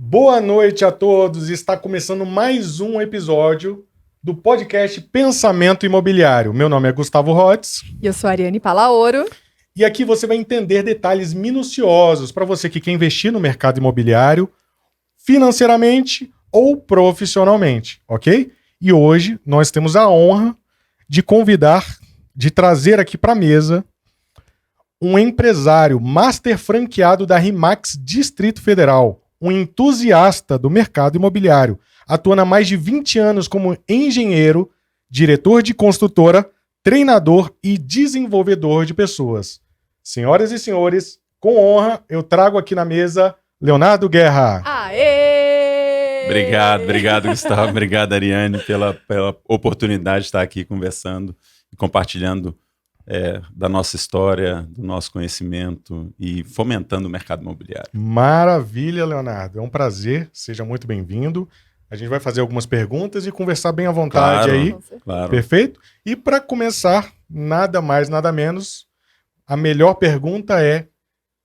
Boa noite a todos. Está começando mais um episódio do podcast Pensamento Imobiliário. Meu nome é Gustavo Rotz. E eu sou a Ariane Palaoro. E aqui você vai entender detalhes minuciosos para você que quer investir no mercado imobiliário financeiramente ou profissionalmente, ok? E hoje nós temos a honra de trazer aqui para a mesa um empresário master franqueado da RE/MAX Distrito Federal, um entusiasta do mercado imobiliário, atuando há mais de 20 anos como engenheiro, diretor de construtora, treinador e desenvolvedor de pessoas. Senhoras e senhores, com honra, eu trago aqui na mesa Leonardo Guerra. Aê! Obrigado, Gustavo. Obrigado, Ariane, pela oportunidade de estar aqui conversando e compartilhando da nossa história, do nosso conhecimento e fomentando o mercado imobiliário. Maravilha, Leonardo. É um prazer. Seja muito bem-vindo. A gente vai fazer algumas perguntas e conversar bem à vontade aí. Claro. Perfeito? E para começar, nada mais, nada menos, a melhor pergunta é: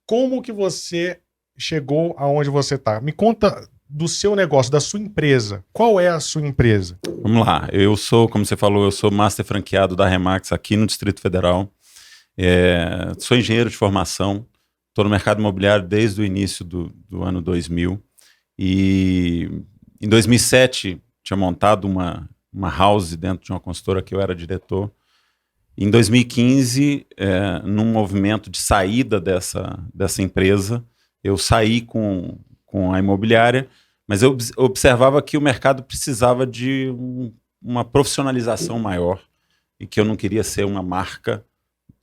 como que você chegou aonde você está? Me conta do seu negócio, da sua empresa. Qual é a sua empresa? Vamos lá. Eu sou, como você falou, eu sou master franqueado da RE/MAX aqui no Distrito Federal. Sou engenheiro de formação. Estou no mercado imobiliário desde o início do ano 2000. E em 2007 tinha montado uma house dentro de uma consultora que eu era diretor. Em 2015, num movimento de saída dessa empresa, eu saí com a imobiliária, mas eu observava que o mercado precisava de uma profissionalização maior e que eu não queria ser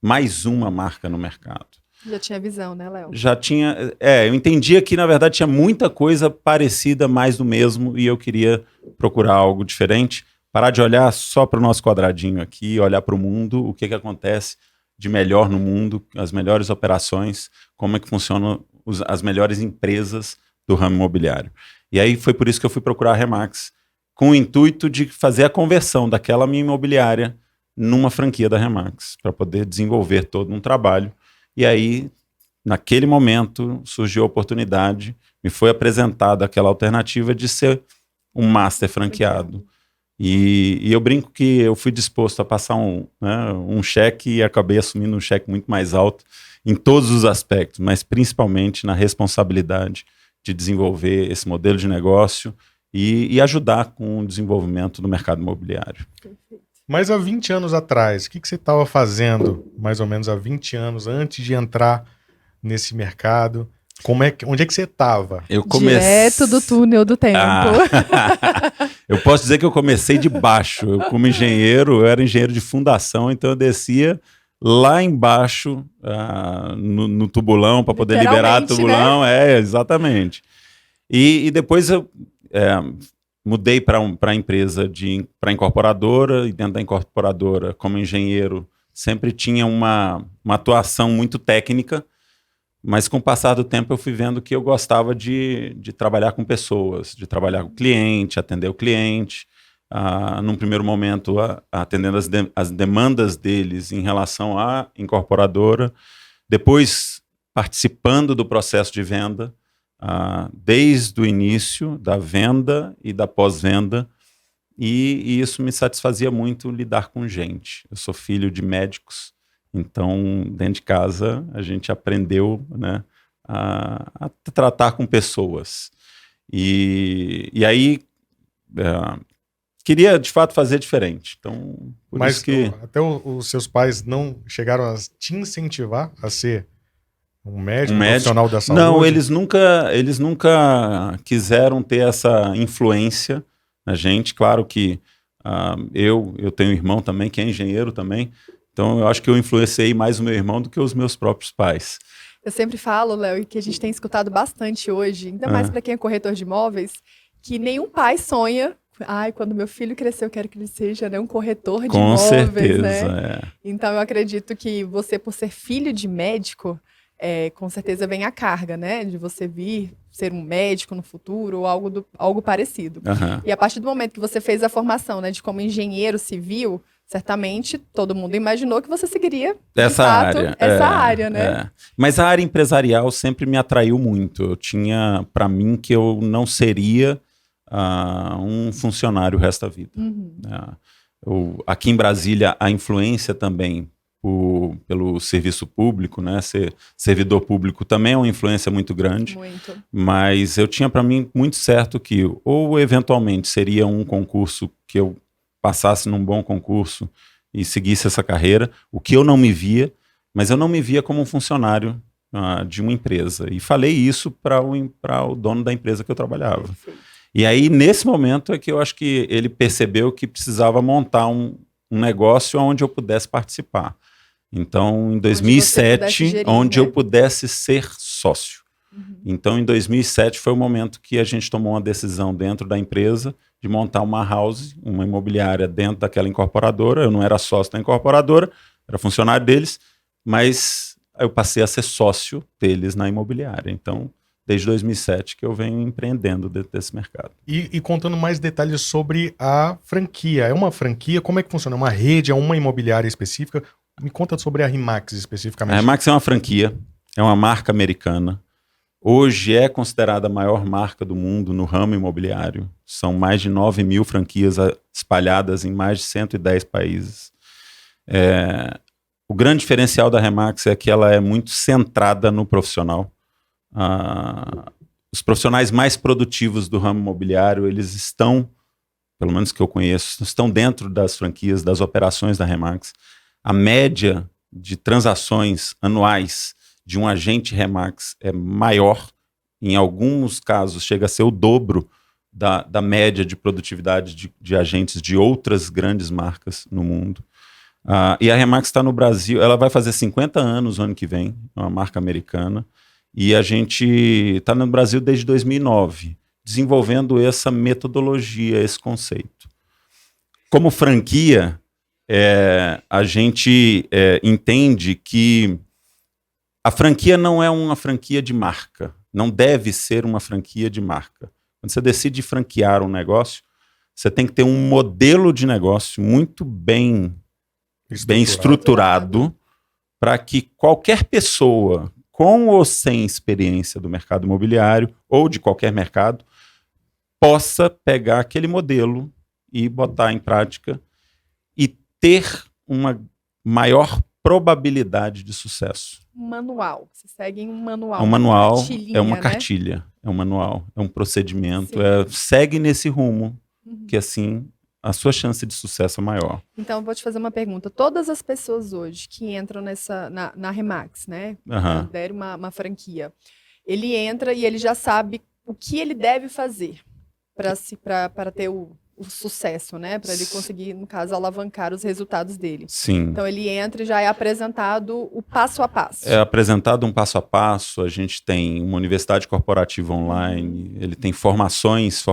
mais uma marca no mercado. Já tinha visão, né, Léo? Já tinha, eu entendia que na verdade tinha muita coisa parecida, mais do mesmo, e eu queria procurar algo diferente, parar de olhar só para o nosso quadradinho aqui, olhar para o mundo, o que acontece de melhor no mundo, as melhores operações, como é que funcionam as melhores empresas do ramo imobiliário. E aí foi por isso que eu fui procurar a RE/MAX, com o intuito de fazer a conversão daquela minha imobiliária numa franquia da RE/MAX, para poder desenvolver todo um trabalho. E aí, naquele momento, surgiu a oportunidade, me foi apresentada aquela alternativa de ser um master franqueado. E eu brinco que eu fui disposto a passar um cheque e acabei assumindo um cheque muito mais alto em todos os aspectos, mas principalmente na responsabilidade de desenvolver esse modelo de negócio e ajudar com o desenvolvimento do mercado imobiliário. Mas há 20 anos atrás, o que você estava fazendo, mais ou menos há 20 anos, antes de entrar nesse mercado? Onde é que você estava? Direto do túnel do tempo. Eu posso dizer que eu comecei de baixo. Eu, como engenheiro, eu era engenheiro de fundação, então eu descia lá embaixo, no tubulão, para poder liberar o tubulão. Né? Exatamente. E depois eu mudei para a empresa, para a incorporadora, e dentro da incorporadora, como engenheiro, sempre tinha uma atuação muito técnica, mas com o passar do tempo eu fui vendo que eu gostava de trabalhar com pessoas, de trabalhar com o cliente, atender o cliente, num primeiro momento atendendo as demandas deles em relação à incorporadora, depois participando do processo de venda, desde o início da venda e da pós-venda, e isso me satisfazia muito, lidar com gente. Eu sou filho de médicos, então dentro de casa a gente aprendeu, né, a tratar com pessoas. E aí queria de fato fazer diferente. Então, mas até os seus pais não chegaram a te incentivar a ser um médico profissional da saúde? Não, eles nunca quiseram ter essa influência na gente. Claro que eu tenho um irmão também que é engenheiro também, então eu acho que eu influenciei mais o meu irmão do que os meus próprios pais. Eu sempre falo, Léo, e que a gente tem escutado bastante hoje, ainda mais para quem é corretor de imóveis, que nenhum pai sonha: quando meu filho crescer, eu quero que ele seja, né, um corretor de imóveis. Com certeza, né? Então eu acredito que você, por ser filho de médico, com certeza vem a carga, né, de você vir ser um médico no futuro ou algo parecido. E a partir do momento que você fez a formação, né, de como engenheiro civil, certamente todo mundo imaginou que você seguiria essa área, né? Mas a área empresarial sempre me atraiu muito. Eu tinha para mim que eu não seria um funcionário o resto da vida. Aqui em Brasília, a influência também pelo serviço público, né? Ser servidor público também é uma influência muito grande. Muito. Mas eu tinha para mim muito certo que ou eventualmente seria um concurso que eu passasse num bom concurso e seguisse essa carreira, o que eu não me via, mas eu não me via como um funcionário de uma empresa. E falei isso para o dono da empresa que eu trabalhava. Perfeito. E aí, nesse momento, é que eu acho que ele percebeu que precisava montar um negócio onde eu pudesse participar. Então, em 2007, onde eu pudesse ser sócio. Então, em 2007 foi o momento que a gente tomou uma decisão dentro da empresa de montar uma house, uma imobiliária dentro daquela incorporadora. Eu não era sócio da incorporadora, era funcionário deles, mas eu passei a ser sócio deles na imobiliária. Então, desde 2007 que eu venho empreendendo dentro desse mercado. E contando mais detalhes sobre a franquia. É uma franquia? Como é que funciona? É uma rede? É uma imobiliária específica? Me conta sobre a RE/MAX especificamente. A RE/MAX é uma franquia, é uma marca americana. Hoje é considerada a maior marca do mundo no ramo imobiliário. São mais de 9 mil franquias espalhadas em mais de 110 países. O grande diferencial da RE/MAX é que ela é muito centrada no profissional. Os profissionais mais produtivos do ramo imobiliário, eles estão, pelo menos que eu conheço, estão dentro das franquias, das operações da RE/MAX. A média de transações anuais de um agente RE/MAX é maior, em alguns casos chega a ser o dobro da média de produtividade de agentes de outras grandes marcas no mundo. E a RE/MAX está no Brasil, ela vai fazer 50 anos no ano que vem, é uma marca americana, e a gente está no Brasil desde 2009, desenvolvendo essa metodologia, esse conceito. Como franquia, a gente entende que a franquia não é uma franquia de marca, não deve ser uma franquia de marca. Quando você decide franquear um negócio, você tem que ter um modelo de negócio muito bem estruturado para que qualquer pessoa, com ou sem experiência do mercado imobiliário ou de qualquer mercado, possa pegar aquele modelo e botar em prática e ter uma maior probabilidade de sucesso. Um manual. Você segue um manual. Um manual é uma né? cartilha, é um manual, é um procedimento. Segue nesse rumo, que assim a sua chance de sucesso é maior. Então, eu vou te fazer uma pergunta. Todas as pessoas hoje que entram na RE/MAX, né? Deram uma franquia. Ele entra e ele já sabe o que ele deve fazer para ter o sucesso, né? Para ele conseguir, no caso, alavancar os resultados dele. Sim. Então, ele entra e já é apresentado o passo a passo. É apresentado um passo a passo. A gente tem uma universidade corporativa online, ele tem formações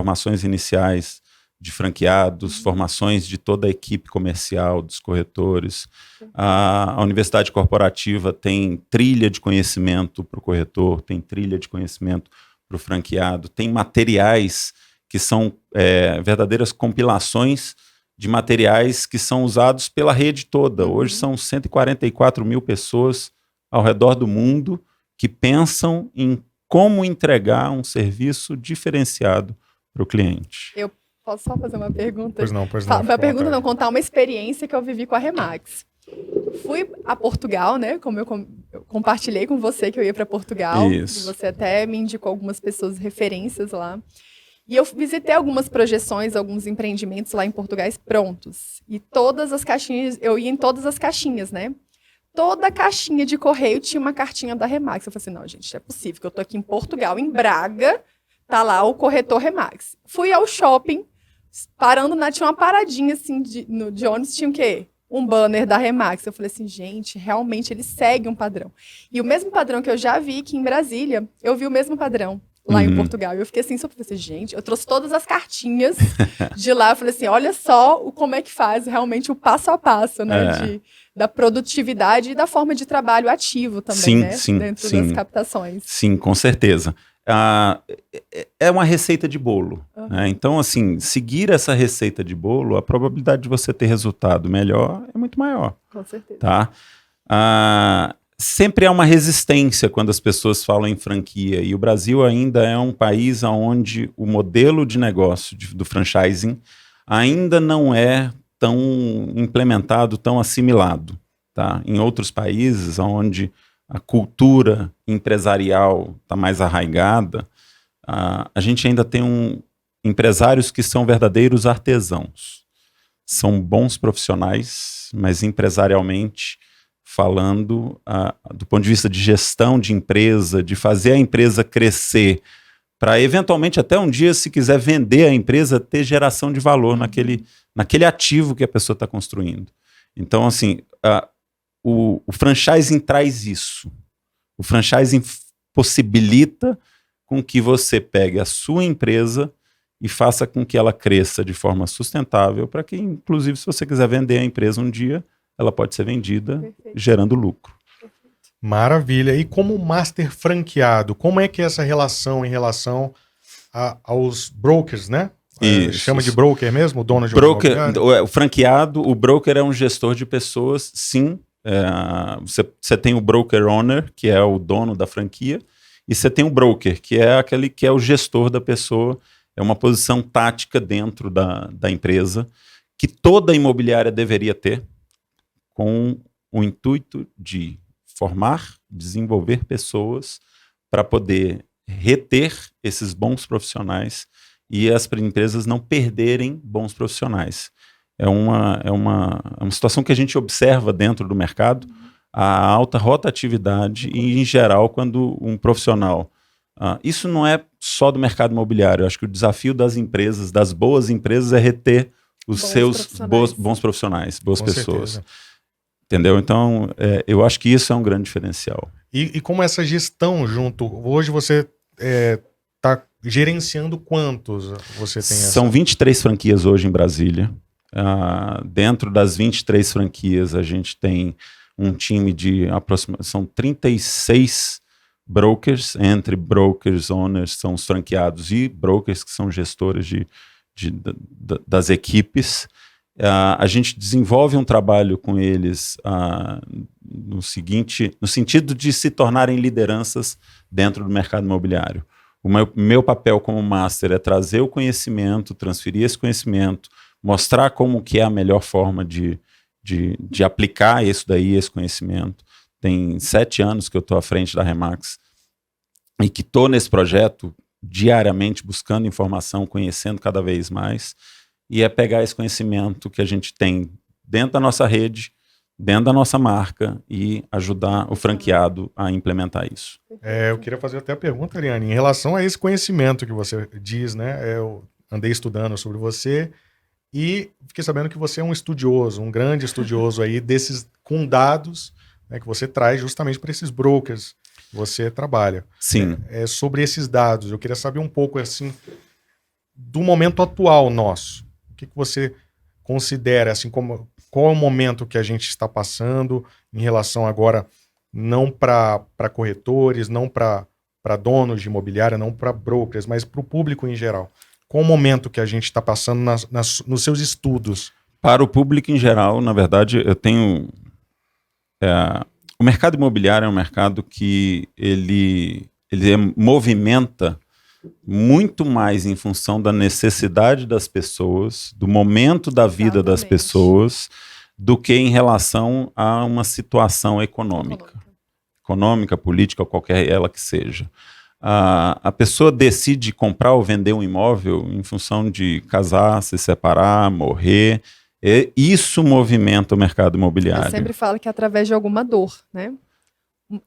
iniciais de franqueados, formações de toda a equipe comercial, dos corretores. A universidade corporativa tem trilha de conhecimento para o corretor, tem trilha de conhecimento para o franqueado, tem materiais que são verdadeiras compilações de materiais que são usados pela rede toda. Hoje são 144 mil pessoas ao redor do mundo que pensam em como entregar um serviço diferenciado para o cliente. Eu posso só fazer uma pergunta? Pois não. Uma pergunta não, contar uma experiência que eu vivi com a RE/MAX. Fui a Portugal, né? Como eu compartilhei com você que eu ia para Portugal. Isso. E você até me indicou algumas pessoas, referências lá. E eu visitei algumas projeções, alguns empreendimentos lá em Portugal prontos. E todas as caixinhas, eu ia em todas as caixinhas, né? Toda caixinha de correio tinha uma cartinha da RE/MAX. Eu falei assim, não, gente, não é possível que eu tô aqui em Portugal, em Braga, tá lá o corretor RE/MAX. Fui ao shopping, parando, tinha uma paradinha assim de ônibus, tinha o quê? Um banner da RE/MAX. Eu falei assim, gente, realmente ele segue um padrão. E o mesmo padrão que eu já vi aqui em Brasília, eu vi o mesmo padrão lá em Portugal. E eu fiquei assim, só falei assim, gente, eu trouxe todas as cartinhas de lá. Eu falei assim, olha só como é que faz realmente o passo a passo, né? Da produtividade e da forma de trabalho ativo também, né? Dentro das captações. Sim, com certeza. É uma receita de bolo. Né? Então, assim, seguir essa receita de bolo, a probabilidade de você ter resultado melhor é muito maior. Com certeza. Tá? Sempre há uma resistência quando as pessoas falam em franquia, e o Brasil ainda é um país onde o modelo de negócio do franchising ainda não é tão implementado, tão assimilado. Tá? Em outros países onde a cultura empresarial está mais arraigada, a gente ainda tem empresários que são verdadeiros artesãos. São bons profissionais, mas empresarialmente falando, do ponto de vista de gestão de empresa, de fazer a empresa crescer, para eventualmente até um dia, se quiser vender a empresa, ter geração de valor naquele ativo que a pessoa está construindo. Então, assim, o franchising traz isso. O franchising possibilita com que você pegue a sua empresa e faça com que ela cresça de forma sustentável, para que, inclusive, se você quiser vender a empresa um dia, ela pode ser vendida. Perfeito. Gerando lucro. Perfeito. Maravilha. E como master franqueado, como é que é essa relação em relação aos brokers, né? Chama de broker mesmo, o dono de broker, o franqueado, o broker é um gestor de pessoas, sim. Você tem o broker owner, que é o dono da franquia, e você tem o broker, que é aquele que é o gestor da pessoa. É uma posição tática dentro da empresa, que toda imobiliária deveria ter, com o intuito de formar, desenvolver pessoas para poder reter esses bons profissionais e as empresas não perderem bons profissionais. É uma situação que a gente observa dentro do mercado, a alta rotatividade e, em geral, quando um profissional... isso não é só do mercado imobiliário. Eu acho que o desafio das empresas, das boas empresas, é reter os bons profissionais, boas pessoas. Certeza. Entendeu? Então, eu acho que isso é um grande diferencial. E como essa gestão junto... Hoje você está gerenciando quantos você tem? São 23 franquias hoje em Brasília. Dentro das 23 franquias, a gente tem um time de aproximadamente... São 36 brokers, entre brokers, owners, são os franqueados, e brokers que são gestores das equipes. A gente desenvolve um trabalho com eles no sentido de se tornarem lideranças dentro do mercado imobiliário. O meu papel como master é trazer o conhecimento, transferir esse conhecimento, mostrar como que é a melhor forma de aplicar esse conhecimento. Tem 7 anos que eu estou à frente da Remax e que estou nesse projeto diariamente buscando informação, conhecendo cada vez mais, e é pegar esse conhecimento que a gente tem dentro da nossa rede, dentro da nossa marca, e ajudar o franqueado a implementar isso. Eu queria fazer até a pergunta, Ariane, em relação a esse conhecimento que você diz, né? Eu andei estudando sobre você e fiquei sabendo que você é um estudioso, um grande estudioso aí com dados, né, que você traz justamente para esses brokers que você trabalha. Sim. Sobre esses dados, eu queria saber um pouco assim do momento atual nosso. O que você considera, assim, qual é o momento que a gente está passando em relação agora, não para corretores, não para donos de imobiliária, não para brokers, mas para o público em geral? Qual o momento que a gente está passando nos seus estudos? Para o público em geral, na verdade, eu tenho... o mercado imobiliário é um mercado que ele movimenta muito mais em função da necessidade das pessoas, do momento da vida Exatamente. Das pessoas, do que em relação a uma situação econômica, política, ou qualquer ela que seja. A pessoa decide comprar ou vender um imóvel em função de casar, se separar, morrer. Isso movimenta o mercado imobiliário. Eu sempre falo que é através de alguma dor, né?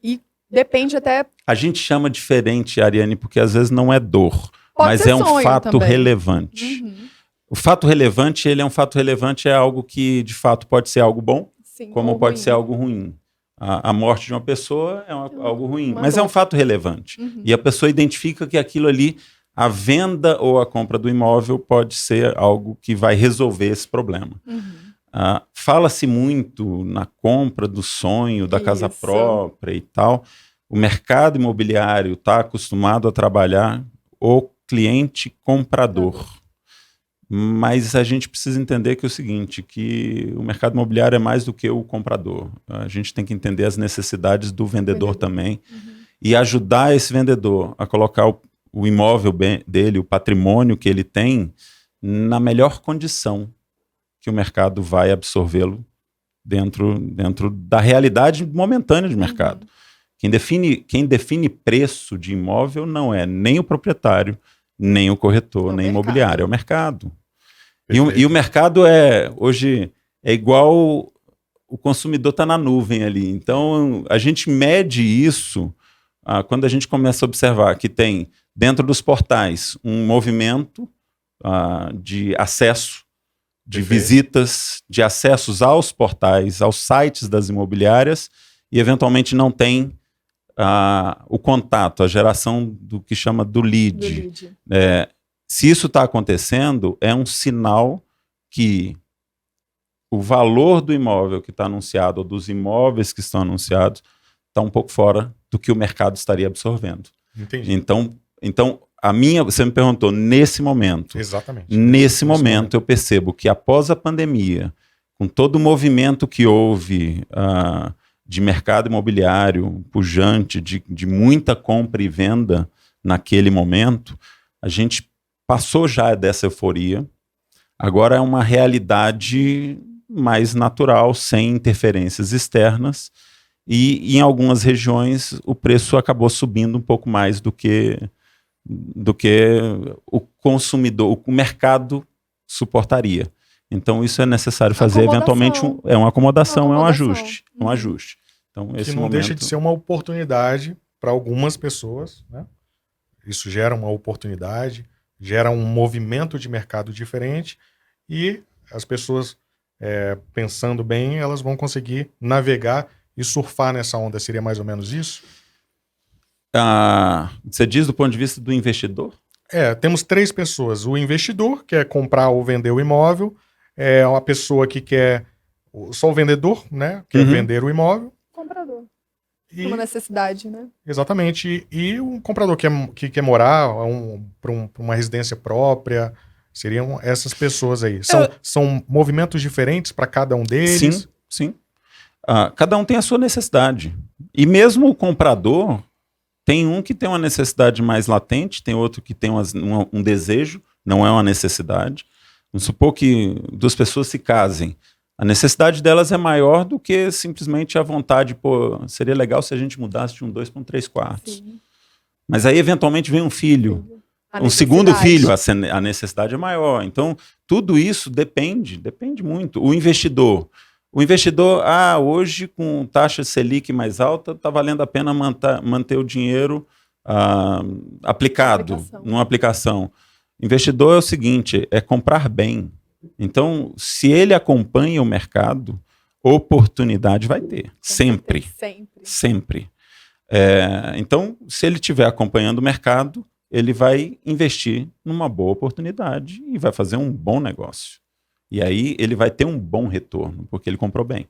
E depende até... A gente chama diferente, Ariane, porque às vezes não é dor, mas é um fato também. Relevante. Uhum. O fato relevante, ele é um fato relevante, é algo que, de fato, pode ser algo bom, Sim, como pode ser algo ruim. A morte de uma pessoa é algo ruim, mas dor. É um fato relevante. Uhum. E a pessoa identifica que aquilo ali, a venda ou a compra do imóvel, pode ser algo que vai resolver esse problema. Uhum. Fala-se muito na compra do sonho, da casa própria e tal. O mercado imobiliário está acostumado a trabalhar ou cliente comprador. Mas a gente precisa entender que é o seguinte, que o mercado imobiliário é mais do que o comprador. A gente tem que entender as necessidades do vendedor também e ajudar esse vendedor a colocar o imóvel dele, o patrimônio que ele tem, na melhor condição que o mercado vai absorvê-lo dentro da realidade momentânea de mercado. Quem define preço de imóvel não é nem o proprietário, nem o corretor, nem o imobiliário, é o mercado. E o mercado hoje é igual o consumidor está na nuvem ali. Então, a gente mede isso quando a gente começa a observar que tem, dentro dos portais, um movimento de acesso, de visitas, de acessos aos portais, aos sites das imobiliárias, e eventualmente não tem o contato, a geração do que chama do lead. Se isso está acontecendo, é um sinal que o valor do imóvel que está anunciado, ou dos imóveis que estão anunciados, está um pouco fora do que o mercado estaria absorvendo. Entendi. Então você me perguntou, nesse momento. Exatamente. Nesse momento eu percebo que após a pandemia, com todo o movimento que houve de mercado imobiliário pujante, de muita compra e venda naquele momento, a gente passou já dessa euforia. Agora é uma realidade mais natural, sem interferências externas, e em algumas regiões o preço acabou subindo um pouco mais do que o consumidor, o mercado suportaria. Então isso é necessário fazer eventualmente uma acomodação, é um ajuste. Um ajuste. Então, que não deixa de ser uma oportunidade para algumas pessoas, né? Isso gera uma oportunidade, gera um movimento de mercado diferente e as pessoas, pensando bem, elas vão conseguir navegar e surfar nessa onda. Seria mais ou menos isso? Você diz do ponto de vista do investidor? Temos 3 pessoas. O investidor, que quer comprar ou vender o imóvel, é uma pessoa que quer só o vendedor, né? Quer vender o imóvel. Comprador. Uma necessidade, né? Exatamente. E um comprador que quer morar para uma residência própria. Seriam essas pessoas aí. São movimentos diferentes para cada um deles? Sim. Cada um tem a sua necessidade. E mesmo o comprador, tem um que tem uma necessidade mais latente, tem outro que tem um desejo, não é uma necessidade. Vamos supor que 2 pessoas se casem. A necessidade delas é maior do que simplesmente a vontade, seria legal se a gente mudasse de um 2 para um 3 quartos. Sim. Mas aí, eventualmente, vem um filho. Um segundo filho, a necessidade é maior. Então, tudo isso depende muito. O investidor, hoje, com taxa Selic mais alta, está valendo a pena manter o dinheiro aplicado numa aplicação. Investidor é o seguinte, é comprar bem. Então, se ele acompanha o mercado, oportunidade vai ter. Sempre. Então, se ele estiver acompanhando o mercado, ele vai investir numa boa oportunidade e vai fazer um bom negócio. E aí ele vai ter um bom retorno, porque ele comprou bem.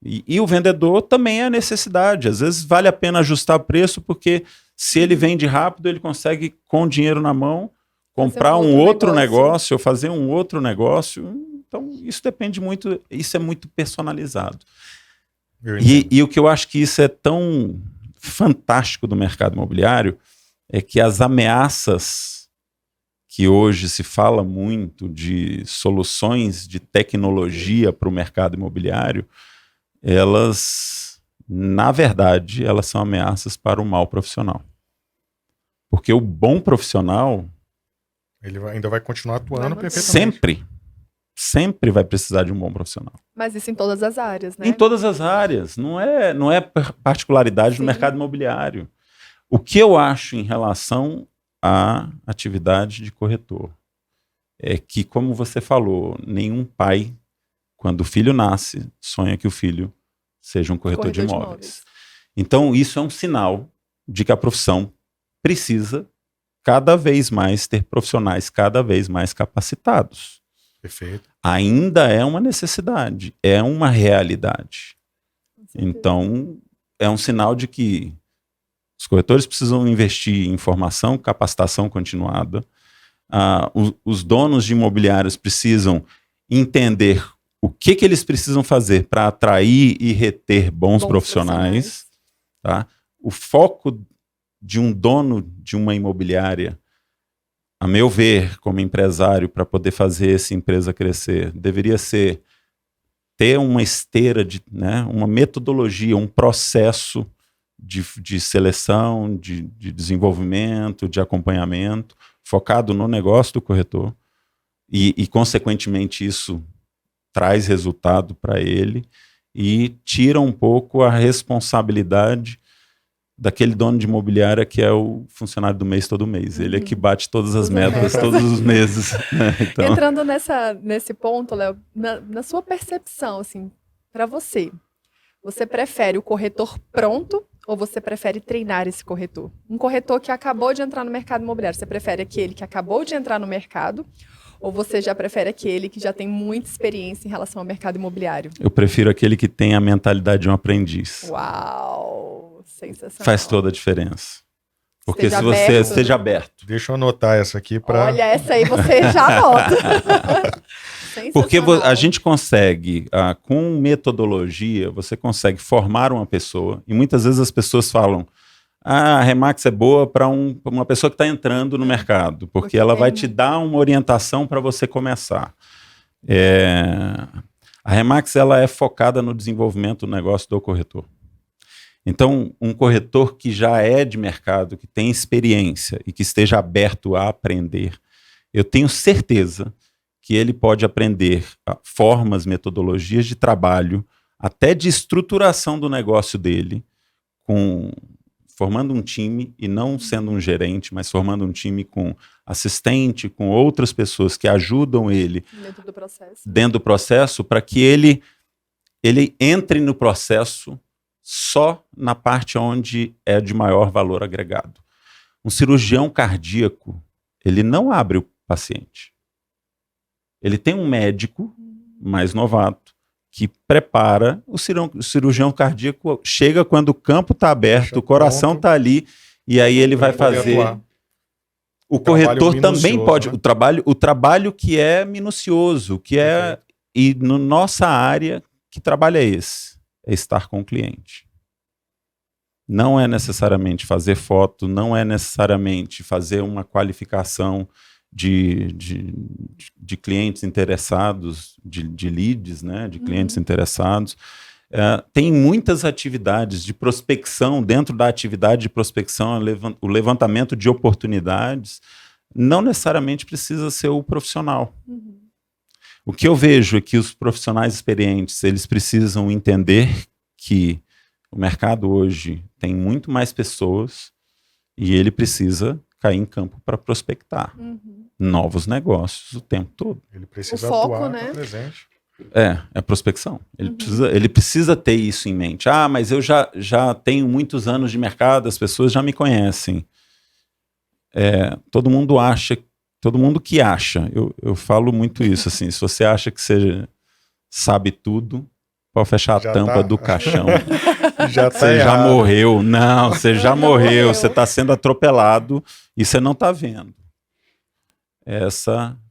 E o vendedor também é a necessidade. Às vezes vale a pena ajustar o preço, porque se ele vende rápido, ele consegue, com o dinheiro na mão, comprar um outro negócio ou fazer um outro negócio. Então, isso depende muito, isso é muito personalizado. E o que eu acho que isso é tão fantástico do mercado imobiliário é que as ameaças que hoje se fala muito de soluções de tecnologia para o mercado imobiliário, elas, na verdade, elas são ameaças para o mau profissional. Porque o bom profissional... Ele ainda vai continuar atuando perfeitamente. Sempre vai precisar de um bom profissional. Mas isso em todas as áreas, né? Em todas as áreas. Não é particularidade do mercado imobiliário. O que eu acho em relação à atividade de corretor é que, como você falou, nenhum pai, quando o filho nasce, sonha que o filho seja um corretor de imóveis. Então, isso é um sinal de que a profissão precisa cada vez mais ter profissionais cada vez mais capacitados. Perfeito. Ainda é uma necessidade, é uma realidade. Então, é um sinal de que Os corretores precisam investir em formação, capacitação continuada. Os donos de imobiliários precisam entender o que eles precisam fazer para atrair e reter bons profissionais. Tá? O foco de um dono de uma imobiliária, a meu ver, como empresário, para poder fazer essa empresa crescer, deveria ser ter uma esteira, uma metodologia, um processo de seleção, de desenvolvimento, de acompanhamento, focado no negócio do corretor, e consequentemente, isso traz resultado para ele e tira um pouco a responsabilidade daquele dono de imobiliária que é o funcionário do mês todo mês. Ele é que bate todas as metas todos os meses. Né? Então... Entrando nesse ponto, Léo, na sua percepção, assim, para você prefere o corretor pronto ou você prefere treinar esse corretor? Um corretor que acabou de entrar no mercado imobiliário, você prefere aquele que acabou de entrar no mercado ou você já prefere aquele que já tem muita experiência em relação ao mercado imobiliário? Eu prefiro aquele que tem a mentalidade de um aprendiz. Uau! Sensacional. Faz toda a diferença. Porque se você esteja aberto. Deixa eu anotar essa aqui para... Olha, essa aí você já anota. Porque a gente consegue, com metodologia, você consegue formar uma pessoa, e muitas vezes as pessoas falam, a Remax é boa para uma pessoa que está entrando no mercado, porque ela vai te dar uma orientação para você começar. A Remax ela é focada no desenvolvimento do negócio do corretor. Então, um corretor que já é de mercado, que tem experiência e que esteja aberto a aprender, eu tenho certeza que ele pode aprender formas, metodologias de trabalho, até de estruturação do negócio dele, formando um time, e não sendo um gerente, mas formando um time com assistente, com outras pessoas que ajudam ele dentro do processo, para que ele entre no processo só na parte onde é de maior valor agregado. Um cirurgião cardíaco, ele não abre o paciente. Ele tem um médico mais novato que prepara o cirurgião cardíaco, chega quando o campo está aberto, o coração está ali, e aí ele vai fazer... O corretor também pode... Né? O trabalho que é minucioso, que é... E na nossa área, que trabalho é esse? É estar com o cliente. Não é necessariamente fazer foto, não é necessariamente fazer uma qualificação de clientes interessados, de leads, né, de clientes interessados. Tem muitas atividades de prospecção, dentro da atividade de prospecção, o levantamento de oportunidades, não necessariamente precisa ser o profissional. O que eu vejo é que os profissionais experientes, eles precisam entender que o mercado hoje tem muito mais pessoas e ele precisa cair em campo para prospectar novos negócios o tempo todo. Ele precisa atuar no presente. É prospecção. Ele precisa ter isso em mente. Mas eu já tenho muitos anos de mercado, as pessoas já me conhecem. Todo mundo que acha, eu falo muito isso, assim, se você acha que você sabe tudo, pode fechar a tampa do caixão. Você já morreu. Não, você já morreu, você está sendo atropelado e você não está vendo.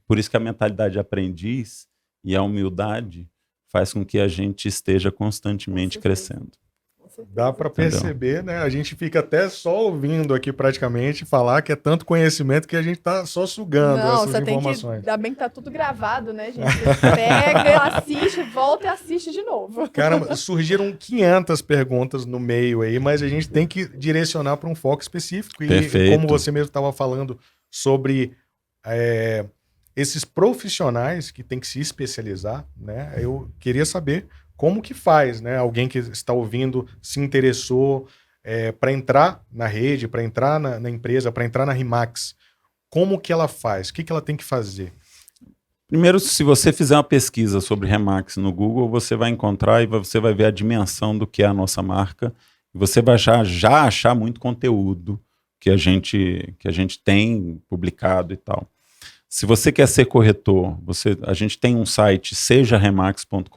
Por isso que a mentalidade de aprendiz e a humildade faz com que a gente esteja constantemente crescendo. Dá para perceber, né? A gente fica até só ouvindo aqui praticamente falar que é tanto conhecimento que a gente tá só sugando essas informações. Ainda bem que tá tudo gravado, né, gente? Você pega, assiste, volta e assiste de novo. Caramba, surgiram 500 perguntas no meio aí, mas a gente tem que direcionar para um foco específico. Perfeito. E como você mesmo estava falando sobre esses profissionais que tem que se especializar, né? Eu queria saber como que faz, né? Alguém que está ouvindo se interessou para entrar na rede, para entrar na empresa, para entrar na Remax. Como que ela faz? O que ela tem que fazer? Primeiro, se você fizer uma pesquisa sobre Remax no Google, você vai encontrar e você vai ver a dimensão do que é a nossa marca. E você vai já achar muito conteúdo que a gente tem publicado e tal. Se você quer ser corretor, a gente tem um site, sejaremax.com.br,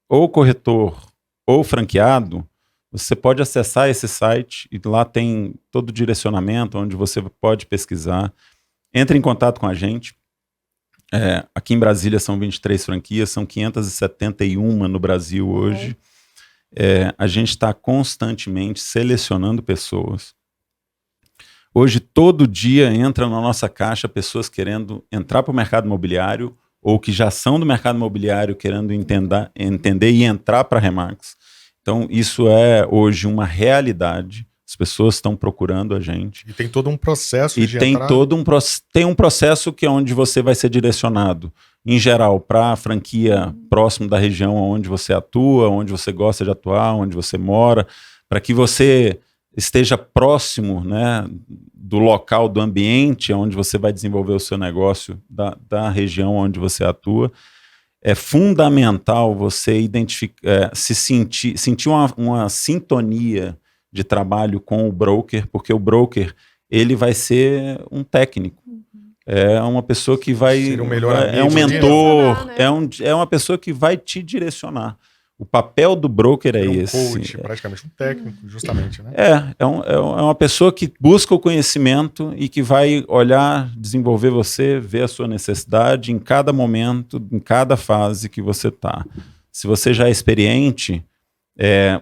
ou corretor ou franqueado, você pode acessar esse site e lá tem todo o direcionamento onde você pode pesquisar. Entre em contato com a gente. Aqui em Brasília são 23 franquias, são 571 no Brasil hoje. A gente está constantemente selecionando pessoas. Hoje, todo dia entra na nossa caixa pessoas querendo entrar para o mercado imobiliário ou que já são do mercado imobiliário querendo entender e entrar para a Remax. Então, isso é hoje uma realidade. As pessoas estão procurando a gente. E tem todo um processo de entrar. Tem um processo que é onde você vai ser direcionado, em geral, para a franquia próximo da região onde você atua, onde você gosta de atuar, onde você mora, para que você esteja próximo, né, do local, do ambiente onde você vai desenvolver o seu negócio, da região onde você atua. É fundamental você identificar, sentir uma sintonia de trabalho com o broker, porque o broker ele vai ser um técnico, é uma pessoa que vai, é um mentor, né? É uma pessoa que vai te direcionar. O papel do broker é esse. Um coach, praticamente um técnico, justamente, né? É uma pessoa que busca o conhecimento e que vai olhar, desenvolver você, ver a sua necessidade em cada momento, em cada fase que você está. Se você já é experiente,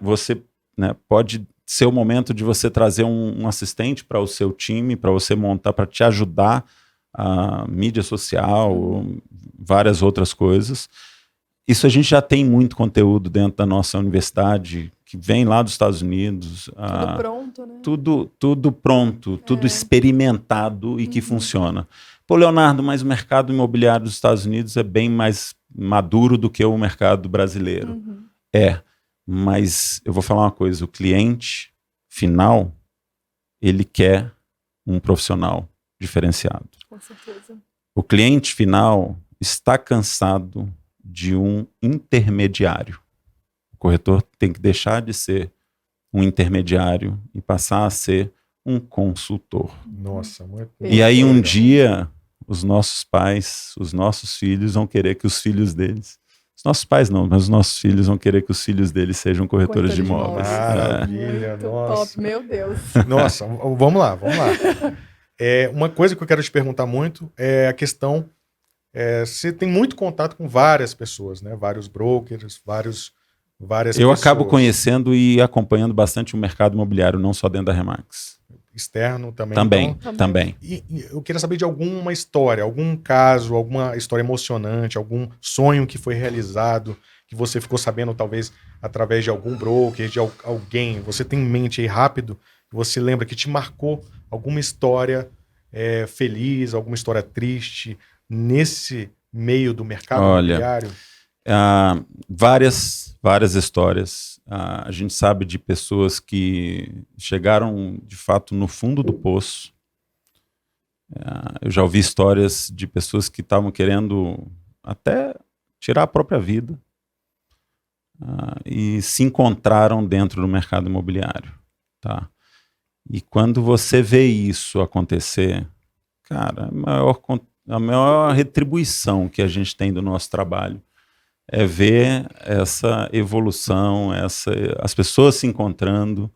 você, né, pode ser o momento de você trazer um assistente para o seu time, para você montar, para te ajudar a mídia social, várias outras coisas. Isso a gente já tem muito conteúdo dentro da nossa universidade, que vem lá dos Estados Unidos. Tudo pronto, né? Tudo pronto, tudo experimentado e que funciona. Pô, Leonardo, mas o mercado imobiliário dos Estados Unidos é bem mais maduro do que o mercado brasileiro. Mas eu vou falar uma coisa, o cliente final, ele quer um profissional diferenciado. Com certeza. O cliente final está cansado de um intermediário. O corretor tem que deixar de ser um intermediário e passar a ser um consultor. Nossa, muito. E aí um dia os nossos pais, os nossos filhos vão querer que os filhos deles, os nossos pais não, mas os nossos filhos vão querer que os filhos deles sejam corretores de imóveis. Maravilha, nossa. Top, meu Deus. Nossa, vamos lá. Uma coisa que eu quero te perguntar muito é a questão. Você tem muito contato com várias pessoas, né? Vários brokers, várias pessoas. Eu acabo conhecendo e acompanhando bastante o mercado imobiliário, não só dentro da Remax. Externo também? Também. E eu queria saber de alguma história, algum caso, alguma história emocionante, algum sonho que foi realizado, que você ficou sabendo talvez através de algum broker, de alguém. Você tem em mente aí rápido, que você lembra que te marcou alguma história feliz, alguma história triste nesse meio do mercado imobiliário? Várias histórias. A gente sabe de pessoas que chegaram, de fato, no fundo do poço. Eu já ouvi histórias de pessoas que estavam querendo até tirar a própria vida e se encontraram dentro do mercado imobiliário. Tá? E quando você vê isso acontecer, cara, a maior retribuição que a gente tem do nosso trabalho é ver essa evolução, as pessoas se encontrando.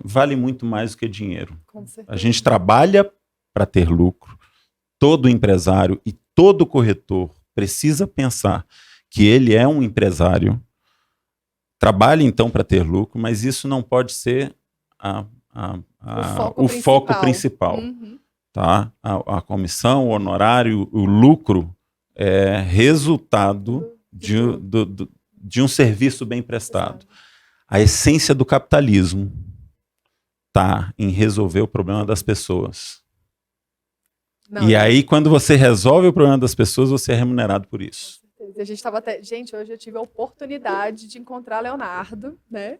Vale muito mais do que dinheiro. A gente trabalha para ter lucro. Todo empresário e todo corretor precisa pensar que ele é um empresário. Trabalha então para ter lucro, mas isso não pode ser o foco principal. Tá? A comissão, o honorário, o lucro é resultado de um serviço bem prestado. A essência do capitalismo está em resolver o problema das pessoas. Aí, quando você resolve o problema das pessoas, você é remunerado por isso. A gente estava hoje eu tive a oportunidade de encontrar Leonardo, né?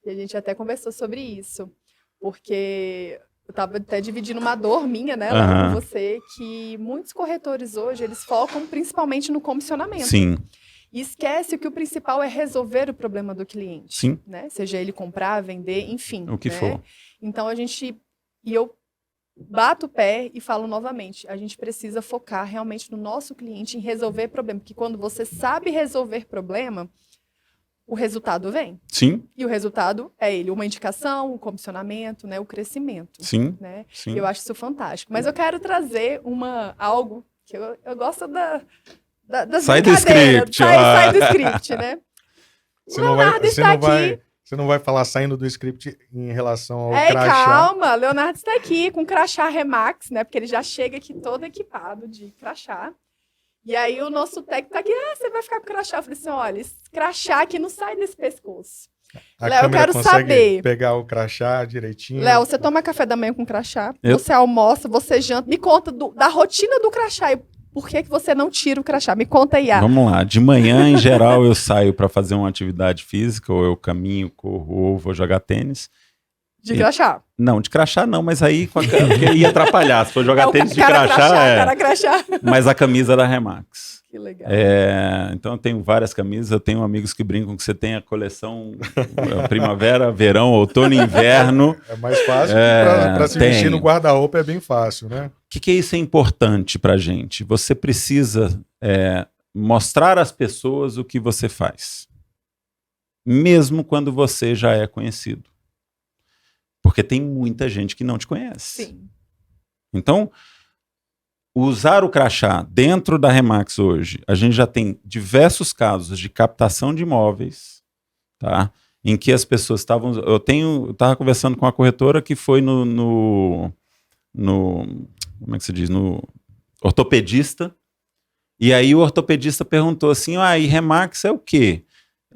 E a gente até conversou sobre isso, porque eu estava até dividindo uma dor minha, né, lá com você, que muitos corretores hoje, eles focam principalmente no comissionamento. Sim. E esquece que o principal é resolver o problema do cliente. Sim. Né? Seja ele comprar, vender, enfim. O que for. Então, eu bato o pé e falo novamente, a gente precisa focar realmente no nosso cliente, em resolver problema. Porque quando você sabe resolver problema, o resultado vem. Sim. E o resultado é ele, uma indicação, o comissionamento, né, o crescimento. Sim. Né? Sim. Eu acho isso fantástico. Mas eu quero trazer algo que eu gosto das sai do script. Sai do script, né? Você não vai falar saindo do script em relação ao crachá. Calma, Leonardo está aqui com crachá Remax, né? Porque ele já chega aqui todo equipado de crachá. E aí o nosso técnico tá aqui, você vai ficar com crachá. Eu falei assim, olha, esse crachá aqui não sai desse pescoço. Léo, eu quero saber. Pegar o crachá direitinho. Léo, você toma café da manhã com crachá, você almoça, você janta. Me conta da rotina do crachá e por que você não tira o crachá? Me conta aí. Vamos lá. De manhã, em geral, eu saio para fazer uma atividade física, ou eu caminho, corro, ou vou jogar tênis. De crachá? Não, de crachá não, mas aí porque ia atrapalhar. Se for jogar tênis de crachá, mas a camisa é da Remax. Que legal. Então eu tenho várias camisas, eu tenho amigos que brincam que você tem a coleção primavera, verão, outono e inverno. É mais fácil, para se vestir no guarda-roupa é bem fácil, né? O que isso é importante pra gente? Você precisa mostrar às pessoas o que você faz. Mesmo quando você já é conhecido. Porque tem muita gente que não te conhece. Sim. Então, usar o crachá dentro da Remax hoje, a gente já tem diversos casos de captação de imóveis, tá? Em que as pessoas estavam... Eu estava conversando com uma corretora que foi no como é que se diz? No ortopedista. E aí o ortopedista perguntou assim, e Remax é o quê?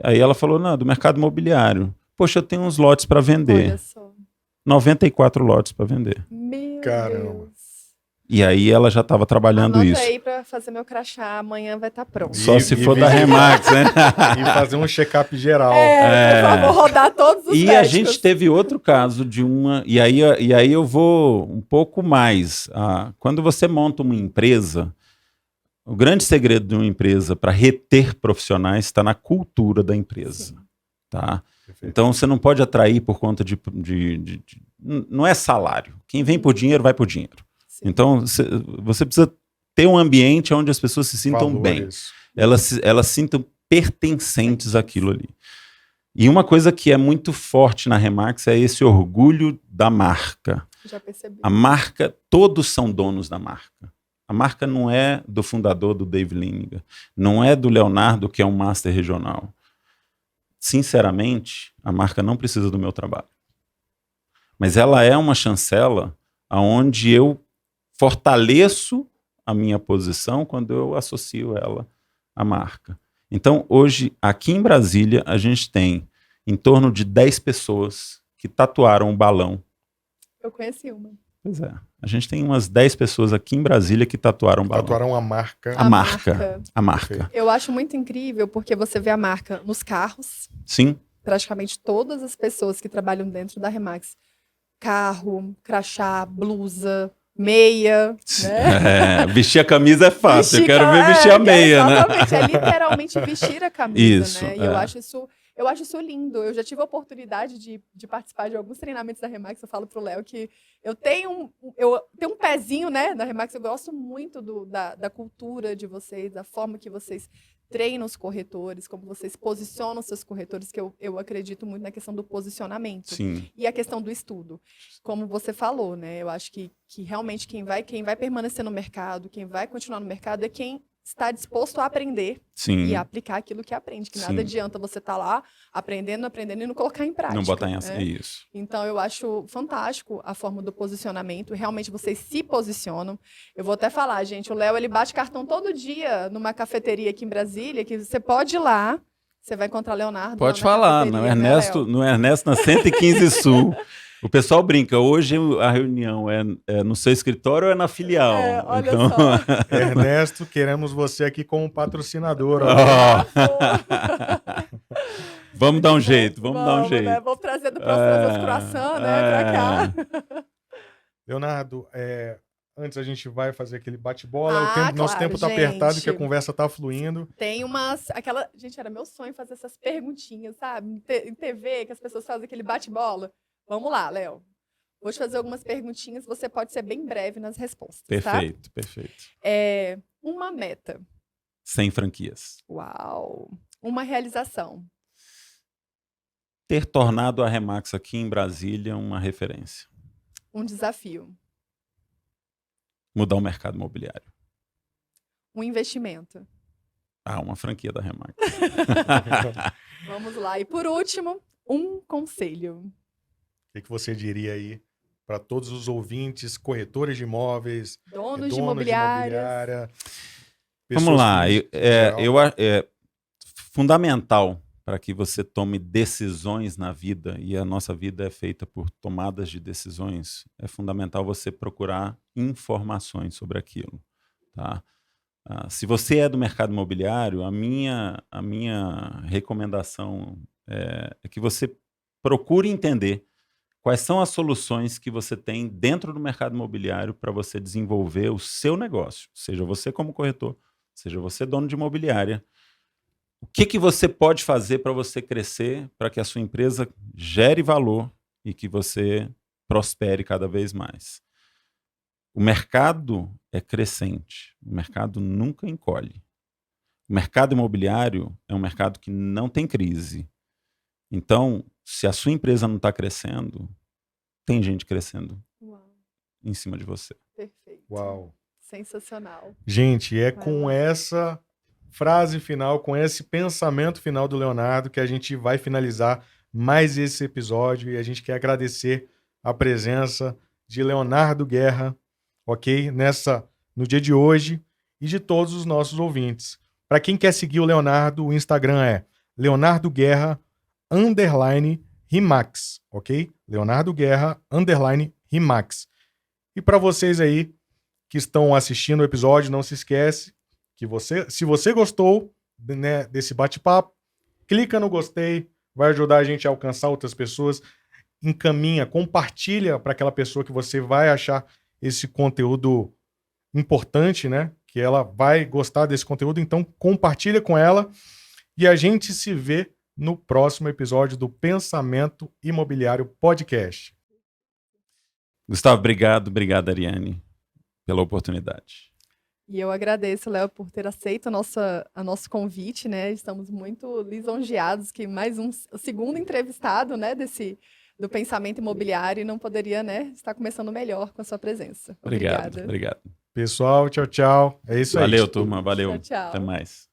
Aí ela falou, não, do mercado imobiliário. Poxa, eu tenho uns lotes para vender. Olha só. 94 lotes para vender. Meu Caramba. Deus. E aí ela já estava trabalhando isso. Anota aí para fazer meu crachá, amanhã vai estar pronto. Só se for da Remax, né? E fazer um check-up geral. Por favor, rodar todos os médicos. E a gente teve outro caso de uma... E aí eu vou um pouco mais. Quando você monta uma empresa, o grande segredo de uma empresa para reter profissionais está na cultura da empresa. Tá? Então você não pode atrair por conta de não é salário. Quem vem por dinheiro, vai por dinheiro. Sim. Então você precisa ter um ambiente onde as pessoas se sintam bem. Elas sintam pertencentes àquilo ali. E uma coisa que é muito forte na Remax é esse orgulho da marca. Já percebi. A marca, todos são donos da marca. A marca não é do fundador, do Dave Liniger. Não é do Leonardo, que é um master regional. Sinceramente, a marca não precisa do meu trabalho. Mas ela é uma chancela onde eu fortaleço a minha posição quando eu associo ela à marca. Então, hoje, aqui em Brasília, a gente tem em torno de 10 pessoas que tatuaram um balão. Eu conheci uma. Pois é. A gente tem umas 10 pessoas aqui em Brasília que tatuaram um balão. Tatuaram a marca. A marca. Eu acho muito incrível porque você vê a marca nos carros. Sim. Praticamente todas as pessoas que trabalham dentro da Remax. Carro, crachá, blusa, meia. Né? Vestir a camisa é fácil. Eu quero ver vestir a meia, exatamente. É literalmente vestir a camisa. Isso, né? E eu acho isso lindo. Eu já tive a oportunidade de participar de alguns treinamentos da Remax. Eu falo pro Léo que eu tenho um pezinho, né, da Remax. Eu gosto muito da cultura de vocês, da forma que vocês treinam os corretores, como vocês posicionam seus corretores, que eu acredito muito na questão do posicionamento. Sim. E a questão do estudo. Como você falou, né? Eu acho que realmente quem vai permanecer no mercado, quem vai continuar no mercado é quem está disposto a aprender. Sim. E aplicar aquilo que aprende. Que nada adianta você estar lá aprendendo e não colocar em prática. Não botar em ação. Né? Isso. Então, eu acho fantástico a forma do posicionamento. Realmente, vocês se posicionam. Eu vou até falar, gente, o Léo, ele bate cartão todo dia numa cafeteria aqui em Brasília, que você pode ir lá, você vai encontrar Leonardo. Pode falar, no Ernesto na 115 Sul. O pessoal brinca, hoje a reunião é no seu escritório ou é na filial? Olha então... só. Ernesto, queremos você aqui como patrocinador. Vamos dar um jeito, vamos dar um jeito. Né? Vamos trazer do próximo croissant, né, pra cá. Leonardo, antes a gente vai fazer aquele bate-bola. Nosso tempo está apertado, que a conversa está fluindo. Tem Gente, era meu sonho fazer essas perguntinhas, sabe? Em TV, que as pessoas fazem aquele bate-bola. Vamos lá, Léo. Vou te fazer algumas perguntinhas. Você pode ser bem breve nas respostas. Perfeito, tá? Perfeito. Uma meta. 100 franquias. Uau. Uma realização. ter tornado a Remax aqui em Brasília uma referência? Um desafio. Mudar o mercado imobiliário. Um investimento. Uma franquia da Remax. Vamos lá. E por último, um conselho. O que você diria aí para todos os ouvintes, corretores de imóveis, donos de imobiliária. Vamos lá. Fundamental para que você tome decisões na vida, e a nossa vida é feita por tomadas de decisões, é fundamental você procurar informações sobre aquilo. Tá? Se você é do mercado imobiliário, a minha recomendação é que você procure entender quais são as soluções que você tem dentro do mercado imobiliário para você desenvolver o seu negócio, seja você como corretor, seja você dono de imobiliária. O que você pode fazer para você crescer, para que a sua empresa gere valor e que você prospere cada vez mais? O mercado é crescente, o mercado nunca encolhe. O mercado imobiliário é um mercado que não tem crise. Então, se a sua empresa não está crescendo, tem gente crescendo em cima de você. Perfeito. Uau. Sensacional. Gente, com essa frase final, com esse pensamento final do Leonardo, que a gente vai finalizar mais esse episódio, e a gente quer agradecer a presença de Leonardo Guerra, ok? No dia de hoje, e de todos os nossos ouvintes. Para quem quer seguir o Leonardo, o Instagram é Leonardo Guerra _Rimax, ok? Leonardo Guerra _Rimax. E para vocês aí que estão assistindo o episódio, não se esquece que se você gostou, né, desse bate-papo, clica no gostei, vai ajudar a gente a alcançar outras pessoas, encaminha, compartilha para aquela pessoa que você vai achar esse conteúdo importante, né? Que ela vai gostar desse conteúdo, então compartilha com ela e a gente se vê no próximo episódio do Pensamento Imobiliário Podcast. Gustavo, obrigado, Ariane, pela oportunidade. E eu agradeço, Léo, por ter aceito o nosso convite, né? Estamos muito lisonjeados que o segundo entrevistado, né, do Pensamento Imobiliário, não poderia, né, estar começando melhor com a sua presença. Obrigada. Obrigado. Pessoal, tchau, tchau. É isso aí. Valeu, turma. Valeu. Tchau, tchau. Até mais.